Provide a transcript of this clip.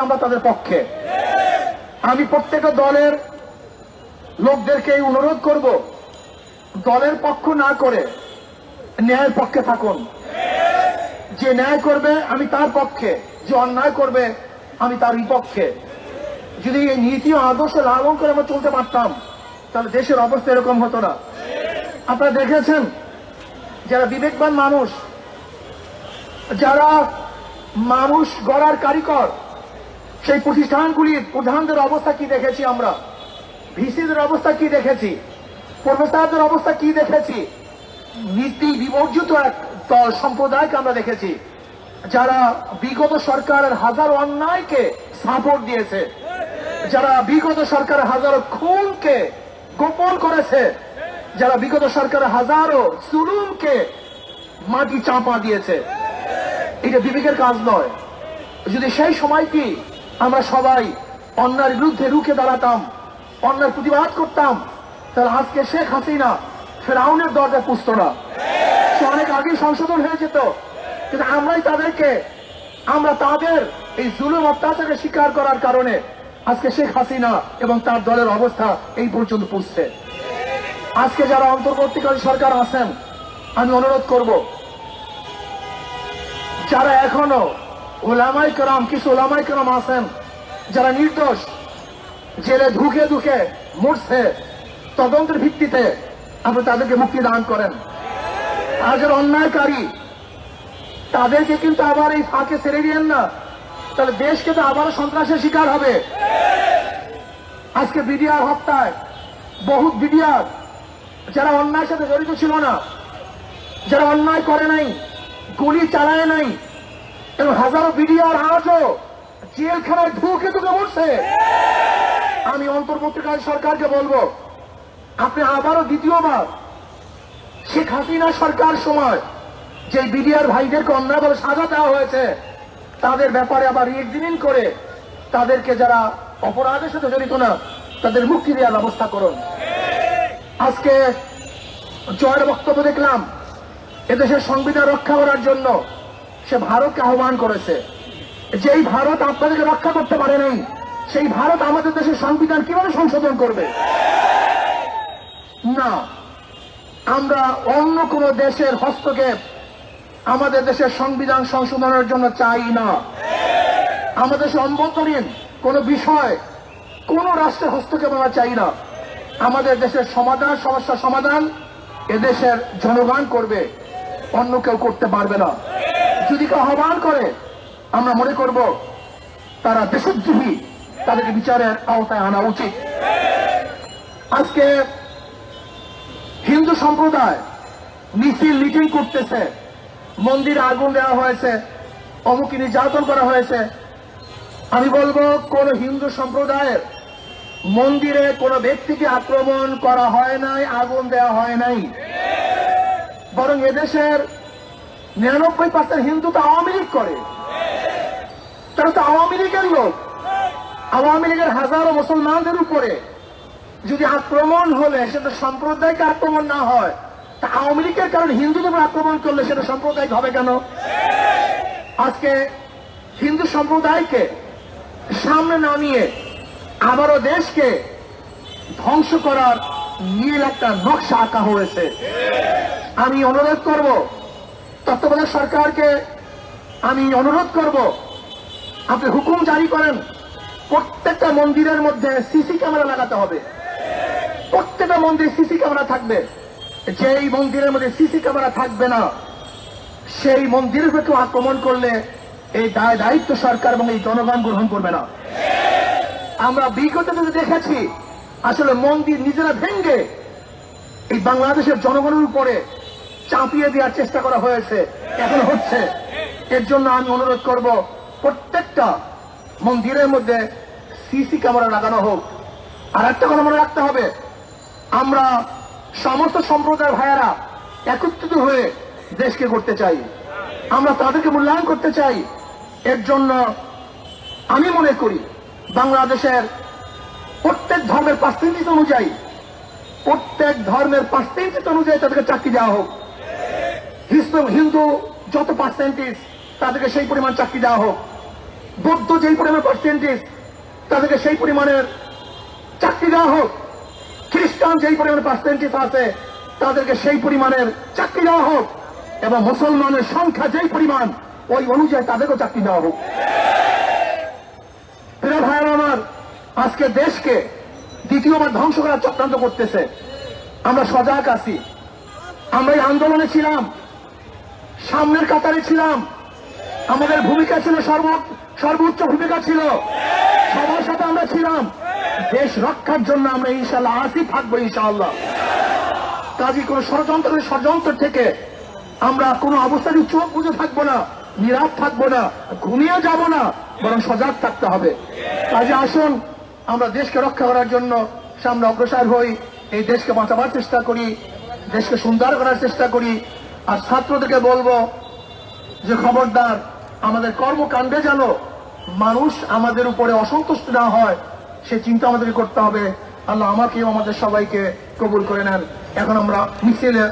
আমরা তাদের পক্ষে। আমি প্রত্যেকটা দলের লোকদেরকে অনুরোধ করব, দলের পক্ষ না করে ন্যায়ের পক্ষে থাকুন। যে ন্যায় করবে আমি তার পক্ষে, যে অন্যায় করবে আমি তার বিপক্ষে। যদি এই নীতি ও আদর্শ লালন করে আমরা চলতে পারতাম তাহলে দেশের অবস্থা এরকম হতো না। আপনারা দেখেছেন যারা বিবেকবান মানুষ, যারা মানুষ গড়ার কারিগর, সেই প্রতিষ্ঠানগুলির প্রধানদের অবস্থা কি দেখেছি আমরা, ভিসিদের অবস্থা কি দেখেছি, প্রফেসরদের অবস্থা কি দেখেছি, নীতি বিবর্জিত এক দল সম্প্রদায়কে আমরা দেখেছি যারা বিগত সরকারের হাজারো অন্যায়কে সাপোর্ট দিয়েছে, যারা বিগত সরকারের হাজারো খুনকে গোপন করেছে, যারা বিগত সরকারের হাজারো জুলুমকে মাটি চাপা দিয়েছে। এটা বিবেকের কাজ নয়। যদি সেই সময়টি আমরা সবাই অন্যায়ের বিরুদ্ধে রুখে দাঁড়াতাম, অন্যায়ের প্রতিবাদ করতাম, তাহলে আজকে শেখ হাসিনা ফেরাউনের দরজায় পুষত না, সে অনেক আগেই সংশোধন হয়ে যেত। কিন্তু আমরা তাদের এই জুলুম অত্যাচারকে স্বীকার করার কারণে আজকে শেখ হাসিনা এবং তার দলের অবস্থা এই পর্যন্ত পুষছে। আজকে যারা অন্তর্বর্তীকালীন সরকার আছেন, আমি অনুরোধ করব, যারা এখনো ওলামায়ে কেরাম, কিছু ওলামায়ে কেরাম আছেন যারা নির্দোষ, জেলে ধুকে ধুকে মরছে, তদন্তের ভিত্তিতে আপনি তাদেরকে মুক্তি দান করেন। আর যারা অন্যায়কারী তাদেরকে কিন্তু আবার এই ফাঁকে ছেড়ে দিয়েন না, তাহলে দেশ কিন্তু আবারও সন্ত্রাসের শিকার হবে। আজকে বিডিআর হত্যায় বহুত বিডিআর যারা অন্যায়ের সাথে জড়িত ছিল না, যারা অন্যায় করে নাই, গুলি চালায় নাই, এবং হাজারো বিডিআর আজও জেলখানায় ঢুকে ঢুকে মরছে। আমি অন্তর্বর্তীকালীন সরকারকে বলবো, আপনি আবারও দ্বিতীয়বার শেখ হাসিনা সরকার সময় যে বিডিআর ভাইদেরকে অন্যায়ভাবে সাজা দেওয়া হয়েছে তাদের ব্যাপারে আবার রিএক্সামিন করে তাদেরকে, যারা অপরাধের সাথে জড়িত না, তাদের মুক্তি দেওয়ার ব্যবস্থা করুন। আজকে জয়ের বক্তব্য দেখলাম, এদেশের সংবিধান রক্ষা করার জন্য সে ভারতকে আহ্বান করেছে। যেই ভারত আপনাদেরকে রক্ষা করতে পারে নাই, সেই ভারত আমাদের দেশের সংবিধান কিভাবে সংশোধন করবে? না, আমরা অন্য কোন দেশের হস্তক্ষেপ আমাদের দেশের সংবিধান সংশোধনের জন্য চাই না। আমাদের দেশে অভ্যন্তরীণ কোন বিষয় কোন রাষ্ট্রের হস্তক্ষেপ আমরা চাই না। আমাদের দেশের সমস্যা সমাধান এদেশের জনগণ করবে, অন্য কেউ করতে পারবে না। যদি কেউ আহ্বান করে, আমরা মনে করব তারা দেশদ্রোহী, তাদেরকে বিচারের আওতায় আনা উচিত। আজকে হিন্দু সম্প্রদায় মিছিল মিটিং করতেছে, মন্দিরে আগুন দেওয়া হয়েছে, অমুকি নির্যাতন করা হয়েছে। আমি বলবো, কোন হিন্দু সম্প্রদায়ের মন্দিরে কোন ব্যক্তিকে আক্রমণ করা হয় নাই, আগুন দেওয়া হয় নাই। বরং এদেশের 99% হিন্দু তো আওয়ামী লীগ করে, তারা তো আওয়ামী লীগের লোক। আওয়ামী লীগের হাজারো মুসলমানদের উপরে যদি আক্রমণ হলে সেটা সম্প্রদায়কে আক্রমণ না হয়, তা আওয়ামী লীগের কারণে হিন্দুদের উপর আক্রমণ করলে সেটা সাম্প্রদায়িক হবে কেন? আজকে হিন্দু সম্প্রদায়কে সামনে না নিয়ে আবারও দেশকে ধ্বংস করার নীল একটা নকশা আঁকা হয়েছে। আমি অনুরোধ করব, তত্ত্বাবধায়ক সরকারকে আমি অনুরোধ করব, আপনি হুকুম জারি করেন, প্রত্যেকটা মন্দিরের মধ্যে সিসি ক্যামেরা লাগাতে হবে। প্রত্যেকটা মন্দিরে সিসি ক্যামেরা থাকবে। যেই মন্দিরের মধ্যে সিসি ক্যামেরা থাকবে না, সেই মন্দিরের উপর কেউ আক্রমণ করলে এই দায়িত্ব সরকার এবং এই জনগণ গ্রহণ করবে না। আমরা বিগত দিনে দেখেছি, আসলে মন্দির নিজেরা ভেঙ্গে এই বাংলাদেশের জনগণের উপরে চাপিয়ে দেওয়ার চেষ্টা করা হয়েছে, এখন হচ্ছে। এর জন্য আমি অনুরোধ করব, প্রত্যেকটা মন্দিরের মধ্যে সিসি ক্যামেরা লাগানো হোক। আর একটা কথা মনে রাখতে হবে, আমরা সমস্ত সম্প্রদায়ের ভাইয়েরা একত্রিত হয়ে দেশকে করতে চাই, আমরা তাদেরকে মূল্যায়ন করতে চাই। এর জন্য আমি মনে করি বাংলাদেশের প্রত্যেক ধর্মের পার্সেন্টেজ অনুযায়ী, তাদেরকে চাকরি দেওয়া হোক। হিন্দু যত পার্সেন্টেজ, তাদেরকে সেই পরিমাণ চাকরি দেওয়া হোক। বৌদ্ধ যেই পরিমাণ পার্সেন্টেজ তাদেরকে সেই পরিমাণের চাকরি দেওয়া হোক, খ্রিস্টান যেই পরিমাণ পার্সেন্টেজ আছে তাদেরকে সেই পরিমাণের চাকরি দেওয়া হোক, এবং মুসলমানের সংখ্যা যেই পরিমাণ ওই অনুযায়ী তাদেরকেও চাকরি দেওয়া হোক। প্রিয় ভাইয়েরা আমার, আজকে দেশকে দ্বিতীয়বার ধ্বংস করার চক্রান্ত করতেছে। আমরা সজাগ আছি, আমরা এই আন্দোলনে ছিলাম, সামনের কাতারে ছিলাম, আমাদের ভূমিকা ছিল সর্বোচ্চ ভূমিকা ছিল, সবার সাথে আমরা ছিলাম। দেশ রক্ষার জন্য আমরা ইনশাআল্লাহ আসি, থাকবো ইনশাআল্লাহ। কাজী কোন ষড়যন্ত্র থেকে আমরা কোন অবস্থায় চোখ বুঝে থাকবো না, নীরব থাকবো না, ঘুমিয়ে যাব না, বরং সজাগ থাকতে হবে। কাজে আসুন আমরা দেশকে রক্ষা করার জন্য সামনে অগ্রসর হই, এই দেশকে বাঁচাবার চেষ্টা করি, দেশকে সুন্দর করার চেষ্টা করি। আর ছাত্রদেরকে বলবো যে খবরদার, আমাদের কর্মকাণ্ডে যেন মানুষ আমাদের উপরে অসন্তুষ্ট না হয়, সে চিন্তা আমাদেরকে করতে হবে। আল্লাহ আমাকেও আমাদের সবাইকে কবুল করে নেন। এখন আমরা মিছিলে